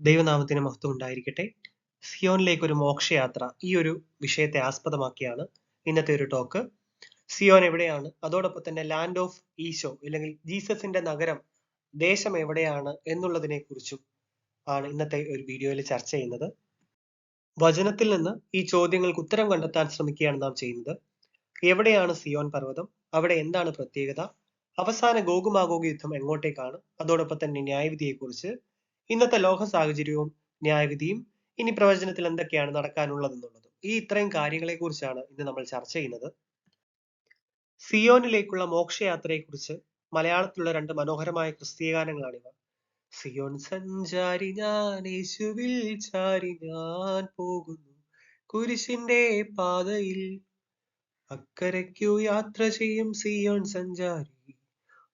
ദൈവനാമത്തിന് മഹത്വം ഉണ്ടായിരിക്കട്ടെ. സിയോനിലേക്ക് ഒരു മോക്ഷയാത്ര, ഈ ഒരു വിഷയത്തെ ആസ്പദമാക്കിയാണ് ഇന്നത്തെ ഒരു ടോക്ക്. സിയോൻ എവിടെയാണ്, അതോടൊപ്പം തന്നെ ലാൻഡ് ഓഫ് ഈശോ അല്ലെങ്കിൽ ജീസസിന്റെ നഗരം, ദേശം എവിടെയാണ് എന്നുള്ളതിനെ കുറിച്ചും ആണ് ഇന്നത്തെ ഒരു വീഡിയോയിൽ ചർച്ച ചെയ്യുന്നത്. വചനത്തിൽ നിന്ന് ഈ ചോദ്യങ്ങൾക്ക് ഉത്തരം കണ്ടെത്താൻ ശ്രമിക്കുകയാണ് നാം ചെയ്യുന്നത്. എവിടെയാണ് സിയോൻ പർവ്വതം, അവിടെ എന്താണ് പ്രത്യേകത, അവസാന ഗോഗുമാഗോഗ് യുദ്ധം എങ്ങോട്ടേക്കാണ്, അതോടൊപ്പം തന്നെ ന്യായവിധിയെക്കുറിച്ച്, ഇന്നത്തെ ലോക സാഹചര്യവും ന്യായവിധിയും, ഇനി പ്രവചനത്തിൽ എന്തൊക്കെയാണ് നടക്കാനുള്ളതെന്നുള്ളതും, ഈ ഇത്രയും കാര്യങ്ങളെ കുറിച്ചാണ് ഇന്ന് നമ്മൾ ചർച്ച ചെയ്യുന്നത്. സിയോനിലേക്കുള്ള മോക്ഷയാത്രയെക്കുറിച്ച് മലയാളത്തിലുള്ള രണ്ട് മനോഹരമായ ക്രിസ്തീയ ഗാനങ്ങളാണിവ. സിയോൻ സഞ്ചാരി ഞാൻ, യേശുവിൽ ചാരി ഞാൻ പോകുന്നു, കുരിശിന്റെ പാതയിൽ അക്കരയ്ക്കു യാത്ര ചെയ്യും സിയോൻ സഞ്ചാരി,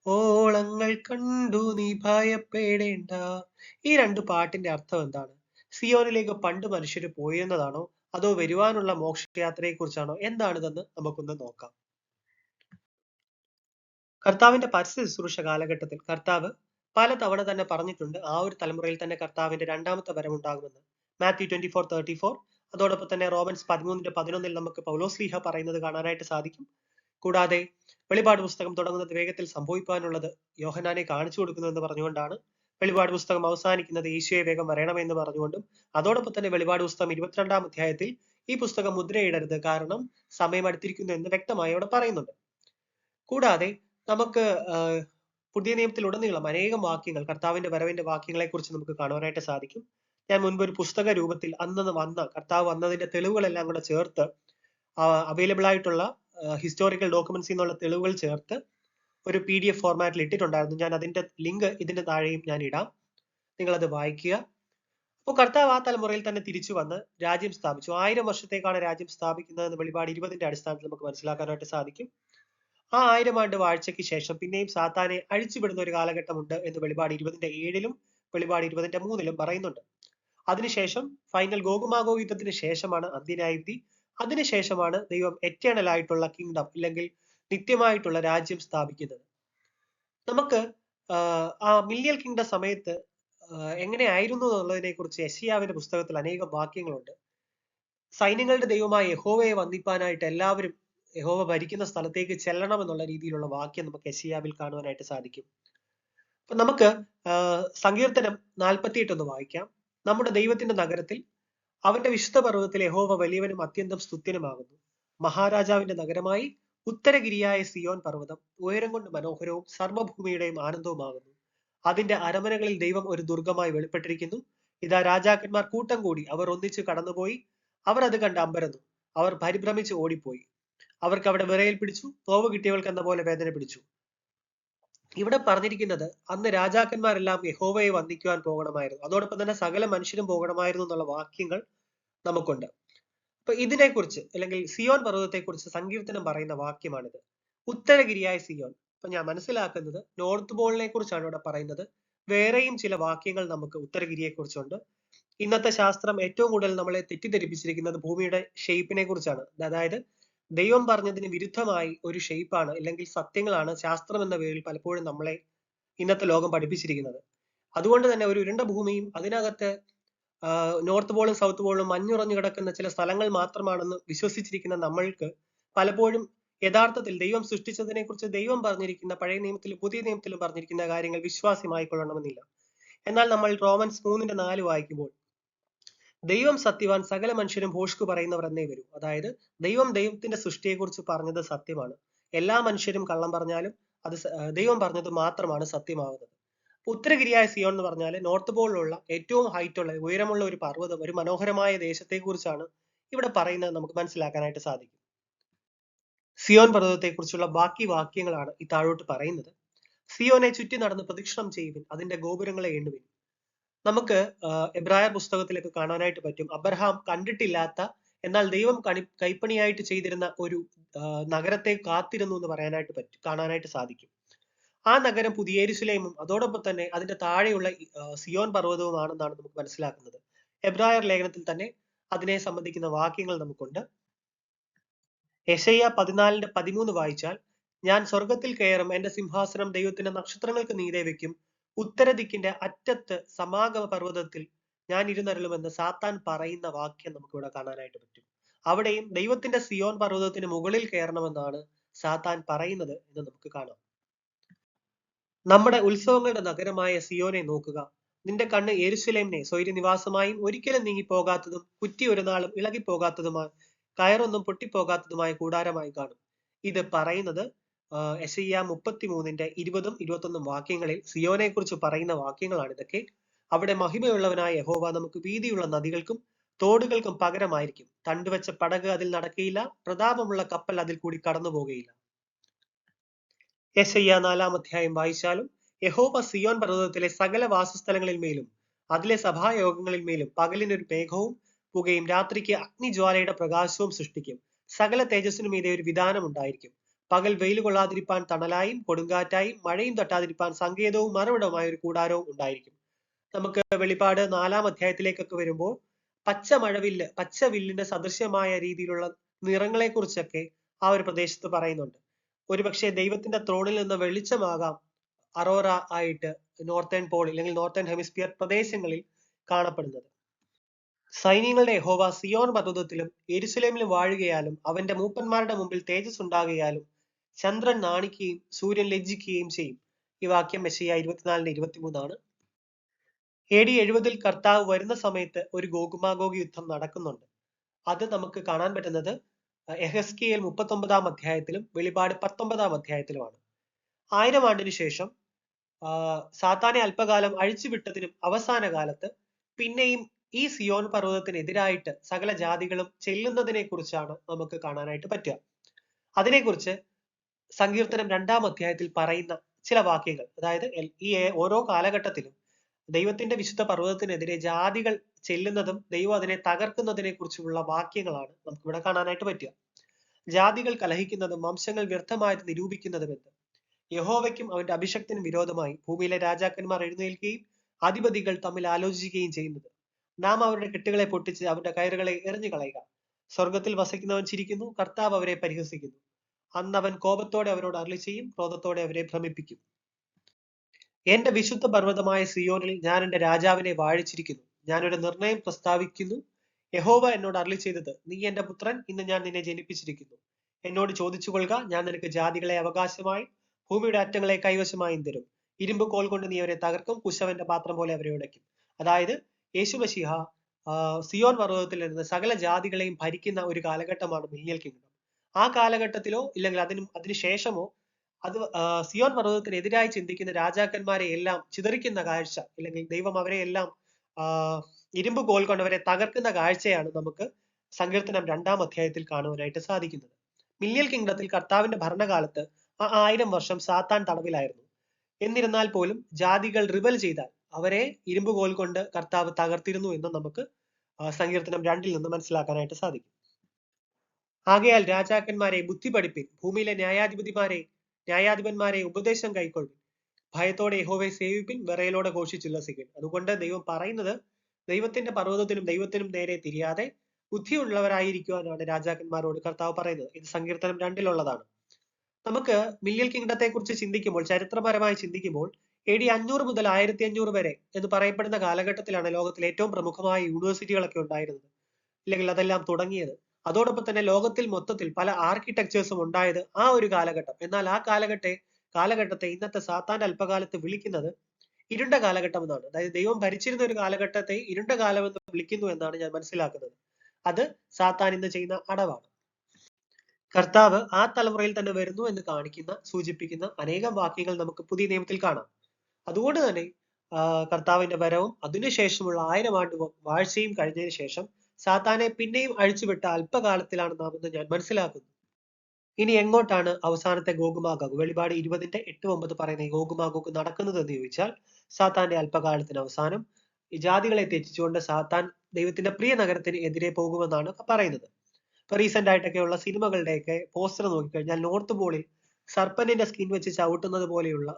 ഓളങ്ങൾ കണ്ടു നീ ഭയപ്പെടേണ്ട. ഈ രണ്ട് പാട്ടിന്റെ അർത്ഥം എന്താണ്? സിയോനിലേക്ക് പണ്ട് മനുഷ്യര് പോയെന്നതാണോ, അതോ വരുവാനുള്ള മോക്ഷയാത്രയെ കുറിച്ചാണോ, എന്താണിതെന്ന് നമുക്കൊന്ന് നോക്കാം. കർത്താവിന്റെ പരസ്യ ശുശ്രൂഷ കാലഘട്ടത്തിൽ കർത്താവ് പല തവണ തന്നെ പറഞ്ഞിട്ടുണ്ട് ആ ഒരു തലമുറയിൽ തന്നെ കർത്താവിന്റെ രണ്ടാമത്തെ വരവുണ്ടാകുമെന്ന്. മാത്യു 24:34, അതോടൊപ്പം തന്നെ റോമൻസ് 13:11 നമുക്ക് പൗലോസ്ലീഹ പറയുന്നത് കാണാനായിട്ട് സാധിക്കും. കൂടാതെ വെളിപാട് പുസ്തകം തുടങ്ങുന്നത് വേഗത്തിൽ സംഭവിക്കാനുള്ളത് യോഹന്നാനെ കാണിച്ചു കൊടുക്കുന്നു എന്ന് പറഞ്ഞുകൊണ്ടാണ്. വെളിപാട് പുസ്തകം അവസാനിക്കുന്നത് യേശുവെ വേഗം വരണമെന്ന് പറഞ്ഞുകൊണ്ടും. അതോടൊപ്പം തന്നെ വെളിപാട് പുസ്തകം 22-ാം അധ്യായത്തിൽ ഈ പുസ്തകം മുദ്രയിടരുത്, കാരണം സമയം അടുത്തിരിക്കുന്നു എന്ന് വ്യക്തമായി അവിടെ പറയുന്നുണ്ട്. കൂടാതെ നമുക്ക് പുതിയ നിയമത്തിലുടനീളം അനേകം വാക്യങ്ങൾ, കർത്താവിന്റെ വരവിന്റെ വാക്യങ്ങളെ കുറിച്ച് നമുക്ക് കാണുവാനായിട്ട് സാധിക്കും. ഞാൻ മുൻപ് ഒരു പുസ്തക രൂപത്തിൽ അന്ന് വന്ന കർത്താവ് വന്നതിന്റെ തെളിവുകളെല്ലാം കൂടെ ചേർത്ത് അവൈലബിൾ ആയിട്ടുള്ള ഹിസ്റ്റോറിക്കൽ ഡോക്യുമെന്റ്സിൽ നിന്നുള്ള തെളിവുകൾ ചേർത്ത് ഒരു PDF ഫോർമാറ്റിൽ ഇട്ടിട്ടുണ്ടായിരുന്നു. ഞാൻ അതിന്റെ ലിങ്ക് ഇതിന്റെ താഴെയും ഞാൻ ഇടാം, നിങ്ങളത് വായിക്കുക. അപ്പോൾ കർത്താവ് ആ തലമുറയിൽ തന്നെ തിരിച്ചു വന്ന് രാജ്യം സ്ഥാപിച്ചു. 1000 വർഷത്തേക്കാണ് രാജ്യം സ്ഥാപിക്കുന്നതെന്ന് വെളിപാട് 20-ന്റെ അടിസ്ഥാനത്തിൽ നമുക്ക് മനസ്സിലാക്കാനായിട്ട് സാധിക്കും. ആ 1000 ആണ്ട് വാഴ്ചയ്ക്ക് ശേഷം പിന്നെയും സാത്താനെ അഴിച്ചുവിടുന്ന ഒരു കാലഘട്ടമുണ്ട് എന്ന് വെളിപാട് 20-ന്റെ 7-ലും വെളിപാട് 20-ന്റെ 3-ലും പറയുന്നുണ്ട്. അതിനുശേഷം ഫൈനൽ ഗോഗുമാഗോ യുദ്ധത്തിന് ശേഷമാണ് അന്ത്യന്യായവിധി. അതിനുശേഷമാണ് ദൈവം എറ്റേണൽ ആയിട്ടുള്ള കിങ്ഡം അല്ലെങ്കിൽ നിത്യമായിട്ടുള്ള രാജ്യം സ്ഥാപിക്കുന്നത്. നമുക്ക് ആ മില്ലിയൻ കിങ്ഡം സമയത്ത് എങ്ങനെയായിരുന്നു എന്നുള്ളതിനെ കുറിച്ച് യെശയ്യാവിന്റെ പുസ്തകത്തിൽ അനേകം വാക്യങ്ങളുണ്ട്. സൈന്യങ്ങളുടെ ദൈവമായ യഹോവയെ വന്ദിപ്പാനായിട്ട് എല്ലാവരും യഹോവ ഭരിക്കുന്ന സ്ഥലത്തേക്ക് ചെല്ലണം എന്നുള്ള രീതിയിലുള്ള വാക്യം നമുക്ക് യെശയ്യാവിൽ കാണുവാനായിട്ട് സാധിക്കും. അപ്പൊ നമുക്ക് സങ്കീർത്തനം 48 ഒന്ന് വായിക്കാം. നമ്മുടെ ദൈവത്തിന്റെ നഗരത്തിൽ അവന്റെ വിശുദ്ധ പർവ്വതത്തിൽ യഹോവ വലിയവനും അത്യന്തം സ്തുത്യനുമാകുന്നു. മഹാരാജാവിന്റെ നഗരമായി ഉത്തരഗിരിയായ സിയോൻ പർവ്വതം ഉയരം കൊണ്ട് മനോഹരവും സർവ്വഭൂമിയുടെയും ആനന്ദവുമാകുന്നു. അതിന്റെ അരമനകളിൽ ദൈവം ഒരു ദുർഗമായി വെളിപ്പെട്ടിരിക്കുന്നു. ഇതാ രാജാക്കന്മാർ കൂട്ടം കൂടി, അവർ ഒന്നിച്ചു കടന്നുപോയി, അവർ അത് കണ്ട് അമ്പരന്നു, അവർ പരിഭ്രമിച്ച് ഓടിപ്പോയി. അവർക്ക് അവിടെ വിറയൽ പിടിച്ചു, നോവ് കിട്ടിയവൾക്ക് എന്ന പോലെ വേദന പിടിച്ചു. ഇവിടെ പറഞ്ഞിരിക്കുന്നത് അന്ന് രാജാക്കന്മാരെല്ലാം യഹോവയെ വന്ദിക്കുവാൻ പോകണമായിരുന്നു, അതോടൊപ്പം തന്നെ സകല മനുഷ്യരും പോകണമായിരുന്നു എന്നുള്ള വാക്യങ്ങൾ നമുക്കുണ്ട്. അപ്പൊ ഇതിനെക്കുറിച്ച് അല്ലെങ്കിൽ സിയോൻ പർവ്വതത്തെക്കുറിച്ച് സങ്കീർത്തനം പറയുന്ന വാക്യമാണിത്. ഉത്തരഗിരിയായ സിയോൻ. അപ്പൊ ഞാൻ മനസ്സിലാക്കുന്നത് നോർത്ത് പോളിനെ കുറിച്ചാണ് ഇവിടെ പറയുന്നത്. വേറെയും ചില വാക്യങ്ങൾ നമുക്ക് ഉത്തരഗിരിയെ കുറിച്ചുണ്ട്. ഇന്നത്തെ ശാസ്ത്രം ഏറ്റവും കൂടുതൽ നമ്മളെ തെറ്റിദ്ധരിപ്പിച്ചിരിക്കുന്നത് ഭൂമിയുടെ ഷേപ്പിനെ കുറിച്ചാണ്. അതായത് ദൈവം പറഞ്ഞതിന് വിരുദ്ധമായി ഒരു ഷേപ്പാണ് അല്ലെങ്കിൽ സത്യങ്ങളാണ് ശാസ്ത്രം എന്ന പേരിൽ പലപ്പോഴും നമ്മളെ ഇന്നത്തെ ലോകം പഠിപ്പിച്ചിരിക്കുന്നത്. അതുകൊണ്ട് തന്നെ ഒരു ഉരുണ്ട ഭൂമിയും അതിനകത്ത് നോർത്ത് പോളും സൗത്ത് പോളും മഞ്ഞുറഞ്ഞു കിടക്കുന്ന ചില സ്ഥലങ്ങൾ മാത്രമാണെന്ന് വിശ്വസിച്ചിരിക്കുന്ന നമ്മൾക്ക് പലപ്പോഴും യഥാർത്ഥത്തിൽ ദൈവം സൃഷ്ടിച്ചതിനെ കുറിച്ച് ദൈവം പറഞ്ഞിരിക്കുന്ന പഴയ നിയമത്തിലും പുതിയ നിയമത്തിലും പറഞ്ഞിരിക്കുന്ന കാര്യങ്ങൾ വിശ്വാസ്യമായി കൊള്ളണമെന്നില്ല. എന്നാൽ നമ്മൾ റോമൻസ് 3:4 വായിക്കുമ്പോൾ ദൈവം സത്യവാൻ, സകല മനുഷ്യരും ഭോഷ്കു പറയുന്നവർ എന്നേ വരൂ. അതായത് ദൈവത്തിന്റെ സൃഷ്ടിയെക്കുറിച്ച് പറഞ്ഞത് സത്യമാണ്. എല്ലാ മനുഷ്യരും കള്ളം പറഞ്ഞാലും അത് ദൈവം പറഞ്ഞത് മാത്രമാണ് സത്യമാകുന്നത്. ഉത്തരഗിരിയായ സിയോൺ എന്ന് പറഞ്ഞാൽ നോർത്ത് പോളിലുള്ള ഏറ്റവും ഹൈറ്റ് ഉള്ള ഉയരമുള്ള ഒരു പർവ്വതം, ഒരു മനോഹരമായ ദേശത്തെ കുറിച്ചാണ് ഇവിടെ പറയുന്നത് നമുക്ക് മനസ്സിലാക്കാനായിട്ട് സാധിക്കും. സിയോൻ പർവ്വതത്തെ കുറിച്ചുള്ള ബാക്കി വാക്യങ്ങളാണ് ഈ താഴോട്ട് പറയുന്നത്. സിയോനെ ചുറ്റി നടന്ന് പ്രദക്ഷിണം ചെയ്യുവിൻ, അതിന്റെ ഗോപുരങ്ങളെ എണ്ണുവിൻ. നമുക്ക് എബ്രായർ പുസ്തകത്തിലൊക്കെ കാണാനായിട്ട് പറ്റും, അബ്രഹാം കണ്ടിട്ടില്ലാത്ത എന്നാൽ ദൈവം കൈപ്പണിയായിട്ട് ചെയ്തിരുന്ന ഒരു നഗരത്തെ കാത്തിരുന്നു എന്ന് പറയാനായിട്ട് കാണാനായിട്ട് സാധിക്കും. ആ നഗരം പുതിയ യെരൂശലേമും അതോടൊപ്പം തന്നെ അതിന്റെ താഴെയുള്ള സിയോൻ പർവ്വതവുമാണെന്നാണ് നമുക്ക് മനസ്സിലാക്കുന്നത്. എബ്രായർ ലേഖനത്തിൽ തന്നെ അതിനെ സംബന്ധിക്കുന്ന വാക്യങ്ങൾ നമുക്കുണ്ട്. യെശയ്യാ 14:13 വായിച്ചാൽ, ഞാൻ സ്വർഗത്തിൽ കയറും, എന്റെ സിംഹാസനം ദൈവത്തിന്റെ നക്ഷത്രങ്ങൾക്ക് മീതെ വെക്കും, ഉത്തരദിക്കിന്റെ അറ്റത്ത് സമാഗമ പർവ്വതത്തിൽ ഞാൻ ഇരുന്നരുളുമെന്ന് സാത്താൻ പറയുന്ന വാക്യം നമുക്കിവിടെ കാണാനായിട്ട് പറ്റും. അവിടെയും ദൈവത്തിന്റെ സിയോൻ പർവ്വതത്തിന് മുകളിൽ കയറണമെന്നാണ് സാത്താൻ പറയുന്നത് എന്ന് നമുക്ക് കാണാം. നമ്മുടെ ഉത്സവങ്ങളുടെ നഗരമായ സിയോനെ നോക്കുക. നിന്റെ കണ്ണ് യെരൂശലേമിനെ സ്വൈരനിവാസമായും ഒരിക്കലും നീങ്ങിപ്പോകാത്തതും കുറ്റി ഒരു നാളും ഇളകിപ്പോകാത്തതുമായ കയറൊന്നും പൊട്ടിപ്പോകാത്തതുമായ കൂടാരമായി കാണും. ഇത് പറയുന്നത് യെശയ്യാ 33 20 21 വാക്യങ്ങളിൽ സിയോനെ കുറിച്ച് പറയുന്ന വാക്യങ്ങളാണ് ഇതൊക്കെ. അവിടെ മഹിമയുള്ളവനായ യഹോവ നമുക്ക് വീതിയുള്ള നദികൾക്കും തോടുകൾക്കും പകരമായിരിക്കും. തണ്ടുവെച്ച പടക് അതിൽ നടക്കുകയില്ല, പ്രതാപമുള്ള കപ്പൽ അതിൽ കൂടി കടന്നു പോകുകയില്ല. യെശയ്യാ 4 അധ്യായം വായിച്ചാലും യഹോവ സിയോൻ പർവ്വതത്തിലെ സകല വാസസ്ഥലങ്ങളിൽ മേലും അതിലെ സഭായോഗങ്ങളിൽ മേലും പകലിനൊരു മേഘവും പുകയും രാത്രിക്ക് അഗ്നിജ്വാലയുടെ പ്രകാശവും സൃഷ്ടിക്കും. സകല തേജസ്സിനു മീതെ ഒരു വിധാനം ഉണ്ടായിരിക്കും. പകൽ വെയിൽ കൊള്ളാതിരിപ്പാൻ തണലായും കൊടുങ്കാറ്റായും മഴയും തട്ടാതിരിപ്പാൻ സങ്കേതവും മറവിടവുമായ ഒരു കൂടാരവും ഉണ്ടായിരിക്കും. നമുക്ക് വെളിപ്പാട് 4 അധ്യായത്തിലേക്കൊക്കെ വരുമ്പോൾ പച്ച വില്ലിന്റെ സദൃശ്യമായ രീതിയിലുള്ള നിറങ്ങളെ കുറിച്ചൊക്കെ ആ ഒരു പ്രദേശത്ത് പറയുന്നുണ്ട്. ഒരുപക്ഷെ ദൈവത്തിന്റെ ത്രോണിൽ നിന്ന് വെളിച്ചമാകാം അറോറ ആയിട്ട് നോർത്തേൺ പോൾ അല്ലെങ്കിൽ നോർത്തേൺ ഹെമിസ്ഫിയർ പ്രദേശങ്ങളിൽ കാണപ്പെടുന്നത്. സൈന്യങ്ങളുടെ യഹോവ സിയോൻ പർവ്വതത്തിലും യെരൂശലേമിലും വാഴുകയാലും അവന്റെ മൂപ്പന്മാരുടെ മുമ്പിൽ തേജസ് ഉണ്ടാകുകയാലും ചന്ദ്രൻ നാണിക്കുകയും സൂര്യൻ ലജ്ജിക്കുകയും ചെയ്യും. ഈ വാക്യം യെശയ്യാ 24-23 ആണ്. AD 70 കർത്താവ് വരുന്ന സമയത്ത് ഒരു ഗോഗുമാഗോഗ് യുദ്ധം നടക്കുന്നുണ്ട്. അത് നമുക്ക് കാണാൻ പറ്റുന്നത് യെഹെസ്കേൽ 39 അധ്യായത്തിലും വെളിപാട് 19 അധ്യായത്തിലുമാണ്. 1000 ആണ്ടിനു ശേഷം സാത്താനെ അല്പകാലം അഴിച്ചുവിട്ടതിനും അവസാന കാലത്ത് പിന്നെയും ഈ സിയോൻ പർവ്വതത്തിനെതിരായിട്ട് സകല ജാതികളും ചെല്ലുന്നതിനെ കുറിച്ചാണ് നമുക്ക് കാണാനായിട്ട് പറ്റുക. അതിനെക്കുറിച്ച് സങ്കീർത്തനം 2 അധ്യായത്തിൽ പറയുന്ന ചില വാക്യങ്ങൾ, അതായത് ഈ ഓരോ കാലഘട്ടത്തിലും ദൈവത്തിന്റെ വിശുദ്ധ പർവ്വതത്തിനെതിരെ ജാതികൾ ചെല്ലുന്നതും ദൈവം അതിനെ തകർക്കുന്നതിനെ കുറിച്ചുള്ള വാക്യങ്ങളാണ് നമുക്കിവിടെ കാണാനായിട്ട് പറ്റുക. ജാതികൾ കലഹിക്കുന്നതും വംശങ്ങൾ വ്യർത്ഥമായത് നിരൂപിക്കുന്നതും എന്ത്? യഹോവയ്ക്കും അവന്റെ അഭിഷക്തിനും വിരോധമായി ഭൂമിയിലെ രാജാക്കന്മാർ എഴുന്നേൽക്കുകയും അധിപതികൾ തമ്മിൽ ആലോചിക്കുകയും ചെയ്യുന്നത്. നാം അവരുടെ കെട്ടുകളെ പൊട്ടിച്ച് അവരുടെ കയറുകളെ എറിഞ്ഞു കളയുക. സ്വർഗത്തിൽ വസിക്കുന്നവൻ ചിരിക്കുന്നു, കർത്താവ് അവരെ പരിഹസിക്കുന്നു. അന്ന് അവൻ കോപത്തോടെ അവരോട് അരുളി ചെയ്യും, ക്രോധത്തോടെ അവരെ ഭ്രമിപ്പിക്കും. എന്റെ വിശുദ്ധ പർവ്വതമായ സിയോനിൽ ഞാൻ എന്റെ രാജാവിനെ വാഴിച്ചിരിക്കുന്നു. ഞാനൊരു നിർണയം പ്രസ്താവിക്കുന്നു. യഹോവ എന്നോട് അരുളി ചെയ്തത്, നീ എന്റെ പുത്രൻ, ഇന്ന് ഞാൻ നിന്നെ ജനിപ്പിച്ചിരിക്കുന്നു. എന്നോട് ചോദിച്ചു കൊള്ളുക, ഞാൻ നിനക്ക് ജാതികളെ അവകാശമായി ഭൂമിയുടെ അറ്റങ്ങളെ കൈവശമായും തരും. ഇരുമ്പ് കോൽ കൊണ്ട് നീ അവരെ തകർക്കും, കുശവന്റെ പാത്രം പോലെ അവരെ ഉടയ്ക്കും. അതായത് യേശു മശീഹ സിയോൻ പർവ്വതത്തിൽ നിന്ന് സകല ജാതികളെയും ഭരിക്കുന്ന ഒരു കാലഘട്ടമാണ് മില്ലിയൽ കിങ്ഡം. ആ കാലഘട്ടത്തിലോ ഇല്ലെങ്കിൽ അതിനുശേഷമോ അത് സിയോൻ പർവ്വതത്തിനെതിരായി ചിന്തിക്കുന്ന രാജാക്കന്മാരെ എല്ലാം ചിതറിക്കുന്ന കാഴ്ച, അല്ലെങ്കിൽ ദൈവം അവരെ എല്ലാം ഇരുമ്പ് കോൽ കൊണ്ട് അവരെ തകർക്കുന്ന കാഴ്ചയാണ് നമുക്ക് സങ്കീർത്തനം 2 അധ്യായത്തിൽ കാണുവാനായിട്ട് സാധിക്കുന്നത്. മില്ലിയൽ കിങ്ഡത്തിൽ കർത്താവിന്റെ ഭരണകാലത്ത് ആ 1000 വർഷം സാത്താൻ തടവിലായിരുന്നു. എന്നിരുന്നാൽ പോലും ജാതികൾ റിബൽ ചെയ്താൽ അവരെ ഇരുമ്പ് കോൽ കൊണ്ട് കർത്താവ് തകർത്തിരുന്നു എന്ന് നമുക്ക് സങ്കീർത്തനം 2 നിന്ന് മനസ്സിലാക്കാനായിട്ട് സാധിക്കും. ആകയാൽ രാജാക്കന്മാരെ ബുദ്ധി പഠിപ്പിൻ, ഭൂമിയിലെ ന്യായാധിപന്മാരെ ഉപദേശം കൈക്കൊള്ളും. ഭയത്തോടെ യഹോവയെ സേവിപ്പിൻ, വിറയലോടെ ഘോഷിച്ചുല്ലസിപ്പിൻ. അതുകൊണ്ട് ദൈവം പറയുന്നത്, ദൈവത്തിന്റെ പർവ്വതത്തിനും ദൈവത്തിനും നേരെ തിരിയാതെ ബുദ്ധിയുള്ളവരായിരിക്കുവാനാണ് രാജാക്കന്മാരോട് കർത്താവ് പറയുന്നത്. ഇത് സങ്കീർത്തനം 2 നമുക്ക് മില്ലിയൽ കിങ്ഡത്തെ കുറിച്ച് ചിന്തിക്കുമ്പോൾ, ചരിത്രപരമായി ചിന്തിക്കുമ്പോൾ AD 500 മുതൽ 1500 വരെ എന്ന് പറയപ്പെടുന്ന കാലഘട്ടത്തിലാണ് ലോകത്തിലെ ഏറ്റവും പ്രമുഖമായ യൂണിവേഴ്സിറ്റികളൊക്കെ ഉണ്ടായിരുന്നത്, അല്ലെങ്കിൽ അതെല്ലാം തുടങ്ങിയത്. അതോടൊപ്പം തന്നെ ലോകത്തിൽ മൊത്തത്തിൽ പല ആർക്കിടെക്ചേഴ്സും ഉണ്ടായത് ആ ഒരു കാലഘട്ടം. എന്നാൽ ആ കാലഘട്ടത്തെ ഇന്നത്തെ സാത്താന്റെ അല്പകാലത്ത് വിളിക്കുന്നത് ഇരുണ്ട കാലഘട്ടം എന്നാണ്. അതായത് ദൈവം ഭരിച്ചിരുന്ന ഒരു കാലഘട്ടത്തെ ഇരുണ്ട കാലം എന്ന് വിളിക്കുന്നു എന്നാണ് ഞാൻ മനസ്സിലാക്കുന്നത്. അത് സാത്താൻ ഇന്ന് ചെയ്യുന്ന അടവാണ്. കർത്താവ് ആ തലമുറയിൽ തന്നെ വരുന്നു എന്ന് സൂചിപ്പിക്കുന്ന അനേകം വാക്യങ്ങൾ നമുക്ക് പുതിയ നിയമത്തിൽ കാണാം. അതുകൊണ്ട് തന്നെ കർത്താവിന്റെ വരവും അതിനുശേഷമുള്ള 1000 ആണ്ട് വാഴ്ചയും കഴിഞ്ഞതിന് ശേഷം സാത്താനെ പിന്നെയും അഴിച്ചുവിട്ട അല്പകാലത്തിലാണ് നാം എന്ന് ഞാൻ മനസ്സിലാക്കുന്നു. ഇനി എങ്ങോട്ടാണ് അവസാനത്തെ ഗോഗുമാഗോഗ്, വെളിപാട് 20:8-9 പറയുന്ന ഈ ഗോഗുമാഗോഗ് നടക്കുന്നത് എന്ന് ചോദിച്ചാൽ, സാത്താന്റെ അല്പകാലത്തിന് അവസാനം ഈ ജാതികളെ തെറ്റിച്ചുകൊണ്ട് സാത്താൻ ദൈവത്തിന്റെ പ്രിയ നഗരത്തിന് എതിരെ പോകുമെന്നാണ് പറയുന്നത്. ഇപ്പൊ റീസെന്റ് ആയിട്ടൊക്കെയുള്ള സിനിമകളുടെയൊക്കെ പോസ്റ്റർ നോക്കിക്കഴിഞ്ഞാൽ നോർത്ത് പോളിൽ സർപ്പന്റിന്റെ സ്കിൻ വെച്ച് ചവിട്ടുന്നത് പോലെയുള്ള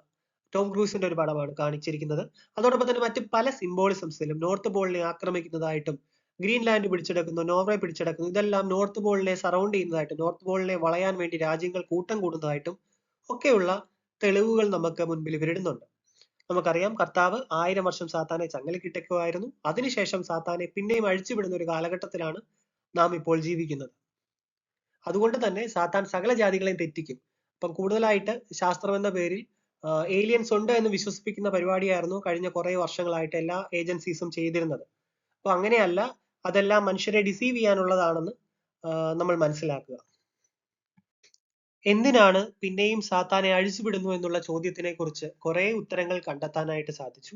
ടോം ക്രൂസിന്റെ ഒരു പടമാണ് കാണിച്ചിരിക്കുന്നത്. അതോടൊപ്പം തന്നെ മറ്റു പല സിംബോളിസംസിലും നോർത്ത് പോളിനെ ആക്രമിക്കുന്നതായിട്ടും ഗ്രീൻലാൻഡ് പിടിച്ചെടുക്കുന്നു, നോർവേ പിടിച്ചെടുക്കുന്നു, ഇതെല്ലാം നോർത്ത് പോളിനെ സറൗണ്ട് ചെയ്യുന്നതായിട്ടും നോർത്ത് പോളിനെ വളയാൻ വേണ്ടി രാജ്യങ്ങൾ കൂട്ടം കൂടുന്നതായിട്ടും ഒക്കെയുള്ള തെളിവുകൾ നമുക്ക് മുൻപിൽ വിരടുന്നുണ്ട്. നമുക്കറിയാം കർത്താവ് 1000 വർഷം സാത്താനെ ചങ്ങലക്കിട്ടേക്കുമായിരുന്നു. അതിനുശേഷം സാത്താനെ പിന്നെയും അഴിച്ചുവിടുന്ന ഒരു കാലഘട്ടത്തിലാണ് നാം ഇപ്പോൾ ജീവിക്കുന്നത്. അതുകൊണ്ട് തന്നെ സാത്താൻ സകല ജാതികളെയും തെറ്റിക്കും. അപ്പം കൂടുതലായിട്ട് ശാസ്ത്രം എന്ന പേരിൽ ഏലിയൻസ് ഉണ്ട് എന്ന് വിശ്വസിപ്പിക്കുന്ന പരിപാടിയായിരുന്നു കഴിഞ്ഞ കുറെ വർഷങ്ങളായിട്ട് എല്ലാ ഏജൻസീസും ചെയ്തിരുന്നത്. അപ്പൊ അങ്ങനെയല്ല, അതെല്ലാം മനുഷ്യരെ ഡിസീവ് ചെയ്യാനുള്ളതാണെന്ന് നമ്മൾ മനസ്സിലാക്കുക. എന്തിനാണ് പിന്നെയും സാത്താനെ അഴിച്ചുവിടുന്നു എന്നുള്ള ചോദ്യത്തിനെ കുറിച്ച് കുറെ ഉത്തരങ്ങൾ കണ്ടെത്താനായിട്ട് സാധിച്ചു.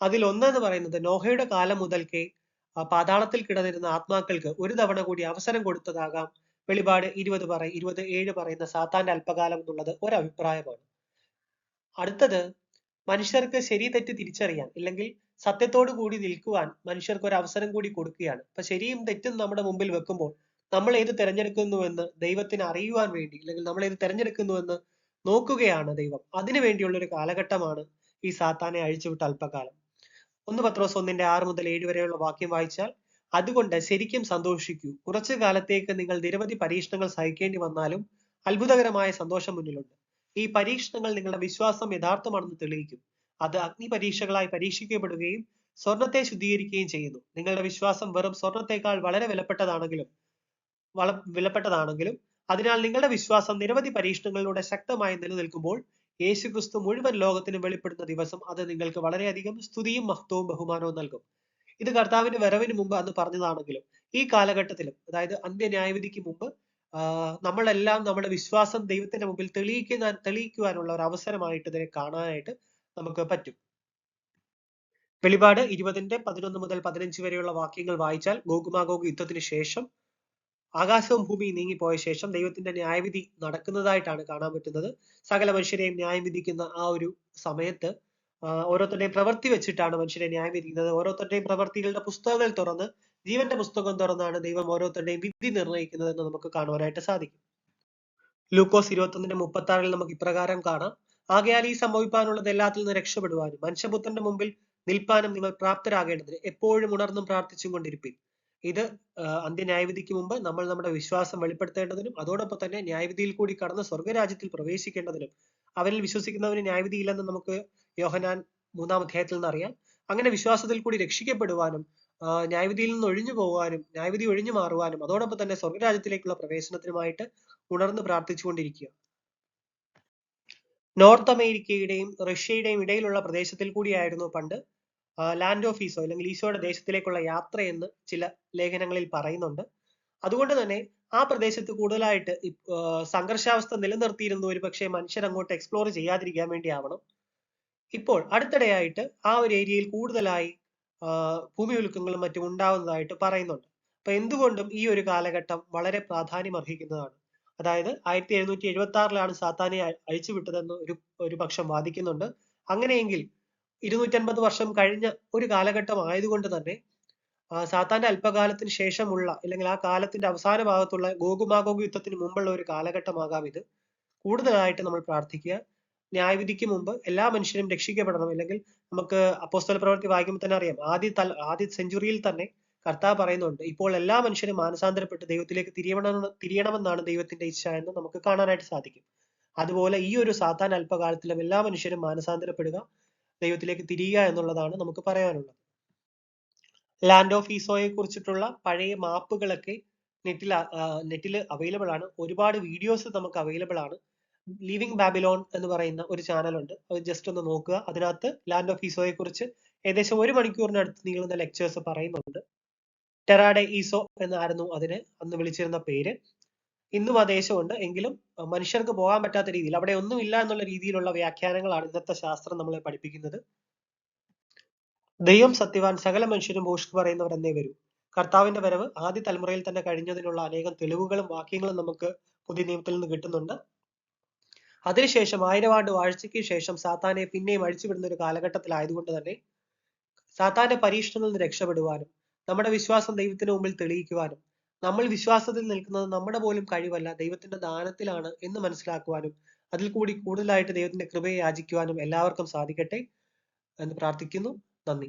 അതിൽ ഒന്നെന്ന് പറയുന്നത് നോഹയുടെ കാലം മുതൽക്കേ പാതാളത്തിൽ കിടന്നിരുന്ന ആത്മാക്കൾക്ക് ഒരു തവണ കൂടി അവസരം കൊടുത്തതാകാം വെളിപാട് 27 പറയുന്ന സാത്താന്റെ അല്പകാലം എന്നുള്ളത് ഒരഭിപ്രായമാണ്. അടുത്തത്, മനുഷ്യർക്ക് ശരി തെറ്റ് തിരിച്ചറിയാൻ ഇല്ലെങ്കിൽ സത്യത്തോടു കൂടി നിൽക്കുവാൻ മനുഷ്യർക്ക് ഒരു അവസരം കൂടി കൊടുക്കുകയാണ്. അപ്പൊ ശരിയും തെറ്റും നമ്മുടെ മുമ്പിൽ വെക്കുമ്പോൾ നമ്മൾ ഏത് തിരഞ്ഞെടുക്കുന്നുവെന്ന് ദൈവത്തിന് അറിയുവാൻ വേണ്ടി, അല്ലെങ്കിൽ നമ്മൾ ഏത് തിരഞ്ഞെടുക്കുന്നുവെന്ന് നോക്കുകയാണ് ദൈവം. അതിനു വേണ്ടിയുള്ള ഒരു കാലഘട്ടമാണ് ഈ സാത്താനെ അഴിച്ചുവിട്ട അല്പകാലം. 1 പത്രോസ് 1:6 മുതൽ 7 വരെയുള്ള വാക്യം വായിച്ചാൽ, അതുകൊണ്ട് ശരിക്കും സന്തോഷിക്കൂ, കുറച്ചു കാലത്തേക്ക് നിങ്ങൾ നിരവധി പരീക്ഷണങ്ങൾ സഹിക്കേണ്ടി വന്നാലും അത്ഭുതകരമായ സന്തോഷം മുന്നിലുണ്ട്. ഈ പരീക്ഷണങ്ങൾ നിങ്ങളുടെ വിശ്വാസം യഥാർത്ഥമാണെന്ന് തെളിയിക്കും. അത് അഗ്നി പരീക്ഷകളായി പരീക്ഷിക്കപ്പെടുകയും സ്വർണത്തെ ശുദ്ധീകരിക്കുകയും ചെയ്യുന്നു. നിങ്ങളുടെ വിശ്വാസം വെറും സ്വർണത്തെക്കാൾ വളരെ വിലപ്പെട്ടതാണെങ്കിലും അതിനാൽ നിങ്ങളുടെ വിശ്വാസം നിരവധി പരീക്ഷണങ്ങളിലൂടെ ശക്തമായി നിലനിൽക്കുമ്പോൾ യേശുക്രിസ്തു മുഴുവൻ ലോകത്തിനും വെളിപ്പെടുന്ന ദിവസം അത് നിങ്ങൾക്ക് വളരെയധികം സ്തുതിയും മഹത്വവും ബഹുമാനവും നൽകും. ഇത് കർത്താവിന്റെ വരവിന് മുമ്പ് അന്ന് പറഞ്ഞതാണെങ്കിലും ഈ കാലഘട്ടത്തിലും, അതായത് അന്ത്യന്യായവിധിക്ക് മുമ്പ് നമ്മളെല്ലാം നമ്മുടെ വിശ്വാസം ദൈവത്തിന്റെ മുമ്പിൽ തെളിയിക്കുവാനുള്ള ഒരു അവസരമായിട്ട് ഇതിനെ കാണാനായിട്ട് നമുക്ക് പറ്റും. വെളിപാട് 20:11 മുതൽ 15 വരെയുള്ള വാക്യങ്ങൾ വായിച്ചാൽ, ഗോഗുമാഗോഗ് യുദ്ധത്തിന് ശേഷം ആകാശവും ഭൂമിയും നീങ്ങിപ്പോയ ശേഷം ദൈവത്തിന്റെ ന്യായവിധി നടക്കുന്നതായിട്ടാണ് കാണാൻ പറ്റുന്നത്. സകല മനുഷ്യരെയും ന്യായം വിധിക്കുന്ന ആ ഒരു സമയത്ത് ഓരോരുത്തരുടെയും പ്രവൃത്തി വെച്ചിട്ടാണ് മനുഷ്യരെ ന്യായം വിധിക്കുന്നത്. ഓരോരുത്തരുടെയും പ്രവൃത്തികളുടെ പുസ്തകങ്ങൾ തുറന്ന്, ജീവന്റെ പുസ്തകം തുറന്നാണ് ദൈവം ഓരോരുത്തരുടെയും വിധി നിർണ്ണയിക്കുന്നത് എന്ന് നമുക്ക് കാണുവാനായിട്ട് സാധിക്കും. ലൂക്കോസ് 21:36 നമുക്ക് ഇപ്രകാരം കാണാം, ആകയാൽ ഈ സംഭവിപ്പാനുള്ളത് എല്ലാത്തിൽ നിന്ന് രക്ഷപ്പെടുവാനും മനുഷ്യപുത്രന്റെ മുമ്പിൽ നിൽപ്പാനും നിങ്ങൾ പ്രാപ്തരാകേണ്ടതിന് എപ്പോഴും ഉണർന്നും പ്രാർത്ഥിച്ചും കൊണ്ടിരിപ്പിൻ. ഇത് അന്ത്യന്യായവിധിക്ക് മുമ്പ് നമ്മൾ നമ്മുടെ വിശ്വാസം വെളിപ്പെടുത്തേണ്ടതിനും അതോടൊപ്പം തന്നെ ന്യായവിധിയിൽ കൂടി കടന്ന് സ്വർഗരാജ്യത്തിൽ പ്രവേശിക്കേണ്ടതിനും, അവരിൽ വിശ്വസിക്കുന്നവന് ന്യായവിധി ഇല്ലെന്ന് നമുക്ക് യോഹന്നാൻ 3-ാം അധ്യായത്തിൽ നിന്ന് അറിയാം. അങ്ങനെ വിശ്വാസത്തിൽ കൂടി രക്ഷിക്കപ്പെടുവാനും ന്യായവിധിയിൽ നിന്ന് ഒഴിഞ്ഞു പോകാനും ന്യായവിധി ഒഴിഞ്ഞു മാറുവാനും അതോടൊപ്പം തന്നെ സ്വർഗരാജ്യത്തിലേക്കുള്ള പ്രവേശനത്തിനുമായിട്ട് ഉണർന്ന് പ്രാർത്ഥിച്ചുകൊണ്ടിരിക്കുക. നോർത്ത് അമേരിക്കയുടെയും റഷ്യയുടെയും ഇടയിലുള്ള പ്രദേശത്തിൽ കൂടിയായിരുന്നു പണ്ട് ലാൻഡ് ഓഫ് ഈസോ അല്ലെങ്കിൽ ഈശോയുടെ ദേശത്തിലേക്കുള്ള യാത്രയെന്ന് ചില ലേഖനങ്ങളിൽ പറയുന്നുണ്ട്. അതുകൊണ്ട് തന്നെ ആ പ്രദേശത്ത് കൂടുതലായിട്ട് സംഘർഷാവസ്ഥ നിലനിർത്തിയിരുന്ന ഒരു പക്ഷേ മനുഷ്യർ അങ്ങോട്ട് എക്സ്പ്ലോർ ചെയ്യാതിരിക്കാൻ വേണ്ടി ആവണം. ഇപ്പോൾ അടുത്തിടെയായിട്ട് ആ ഒരു ഏരിയയിൽ കൂടുതലായി ഭൂമി ഉൽക്കങ്ങളും മറ്റും ഉണ്ടാവുന്നതായിട്ട് പറയുന്നുണ്ട്. അപ്പൊ എന്തുകൊണ്ടും ഈ ഒരു കാലഘട്ടം വളരെ പ്രാധാന്യം അർഹിക്കുന്നതാണ്. അതായത് 1776 സാത്താനെ അഴിച്ചുവിട്ടതെന്ന് ഒരു പക്ഷം വാദിക്കുന്നുണ്ട്. അങ്ങനെയെങ്കിൽ 250 വർഷം കഴിഞ്ഞ ഒരു കാലഘട്ടം ആയതുകൊണ്ട് തന്നെ സാത്താന്റെ അല്പകാലത്തിന് ശേഷമുള്ള അല്ലെങ്കിൽ ആ കാലത്തിന്റെ അവസാന ഭാഗത്തുള്ള ഗോഗുമാഗോഗ് യുദ്ധത്തിന് മുമ്പുള്ള ഒരു കാലഘട്ടമാകാം ഇത്. കൂടുതലായിട്ട് നമ്മൾ പ്രാർത്ഥിക്കുക. ന്യായവിധിക്ക് മുമ്പ് എല്ലാ മനുഷ്യരും രക്ഷിക്കപ്പെടണം. അല്ലെങ്കിൽ നമുക്ക് അപ്പോസ്തല പ്രവൃത്തി വായിക്കുമ്പോൾ തന്നെ അറിയാം, ആദ്യ സെഞ്ചുറിയിൽ തന്നെ കർത്താവ് പറയുന്നുണ്ട്, ഇപ്പോൾ എല്ലാ മനുഷ്യരും മാനസാന്തരപ്പെട്ട് ദൈവത്തിലേക്ക് തിരിയണമെന്നാണ് ദൈവത്തിന്റെ ഇച്ഛ എന്ന് നമുക്ക് കാണാനായിട്ട് സാധിക്കും. അതുപോലെ ഈ ഒരു സാത്താൻ അല്പകാലത്തിലും എല്ലാ മനുഷ്യരും മാനസാന്തരപ്പെടുക, ദൈവത്തിലേക്ക് തിരിയുക എന്നുള്ളതാണ് നമുക്ക് പറയാനുള്ളത്. ലാൻഡ് ഓഫ് ഈസോയെ കുറിച്ചിട്ടുള്ള പഴയ മാപ്പുകളൊക്കെ നെറ്റിൽ അവൈലബിൾ ആണ്. ഒരുപാട് വീഡിയോസ് നമുക്ക് അവൈലബിൾ ആണ്. ലിവിംഗ് ബാബിലോൺ എന്ന് പറയുന്ന ഒരു ചാനൽ ഉണ്ട്, അത് ജസ്റ്റ് ഒന്ന് നോക്കുക. അതിനകത്ത് ലാൻഡ് ഓഫ് ഈസോയെ കുറിച്ച് ഏകദേശം 1 മണിക്കൂറിനടുത്ത് നീളുന്ന ലെക്ചേഴ്സ് പറയുന്നുണ്ട്. ടെറാഡെ ഈസോ എന്നായിരുന്നു അതിന് അന്ന് വിളിച്ചിരുന്ന പേര്. ഇന്നും ആ ദേശമുണ്ട്. എങ്കിലും മനുഷ്യർക്ക് പോകാൻ പറ്റാത്ത രീതിയിൽ, അവിടെ ഒന്നുമില്ല എന്നുള്ള രീതിയിലുള്ള വ്യാഖ്യാനങ്ങളാണ് ഇന്നത്തെ ശാസ്ത്രം നമ്മളെ പഠിപ്പിക്കുന്നത്. ദൈവം സത്യവാൻ, സകല മനുഷ്യരും ഭോഷ്ക് പറയുന്നവർ എന്നേ വരൂ. കർത്താവിന്റെ വരവ് ആദ്യ തലമുറയിൽ തന്നെ കഴിഞ്ഞതിനുള്ള അനേകം തെളിവുകളും വാക്യങ്ങളും നമുക്ക് പുതിയ നിയമത്തിൽ നിന്ന് കിട്ടുന്നുണ്ട്. അതിനുശേഷം 1000 ആണ്ട് വാഴ്ചയ്ക്ക് ശേഷം സാത്താനെ പിന്നെയും അഴിച്ചുവിടുന്ന ഒരു കാലഘട്ടത്തിലായതുകൊണ്ട് തന്നെ സാത്താന്റെ പരീക്ഷണങ്ങളിൽ നിന്ന് രക്ഷപ്പെടുവാനും നമ്മുടെ വിശ്വാസം ദൈവത്തിന് മുമ്പിൽ തെളിയിക്കുവാനും നമ്മൾ വിശ്വാസത്തിൽ നിൽക്കുന്നത് നമ്മുടെ പോലും കഴിവല്ല, ദൈവത്തിന്റെ ദാനത്തിലാണ് എന്ന് മനസ്സിലാക്കുവാനും അതിൽ കൂടി കൂടുതലായിട്ട് ദൈവത്തിന്റെ കൃപയെ യാചിക്കുവാനും എല്ലാവർക്കും സാധിക്കട്ടെ എന്ന് പ്രാർത്ഥിക്കുന്നു. നന്ദി.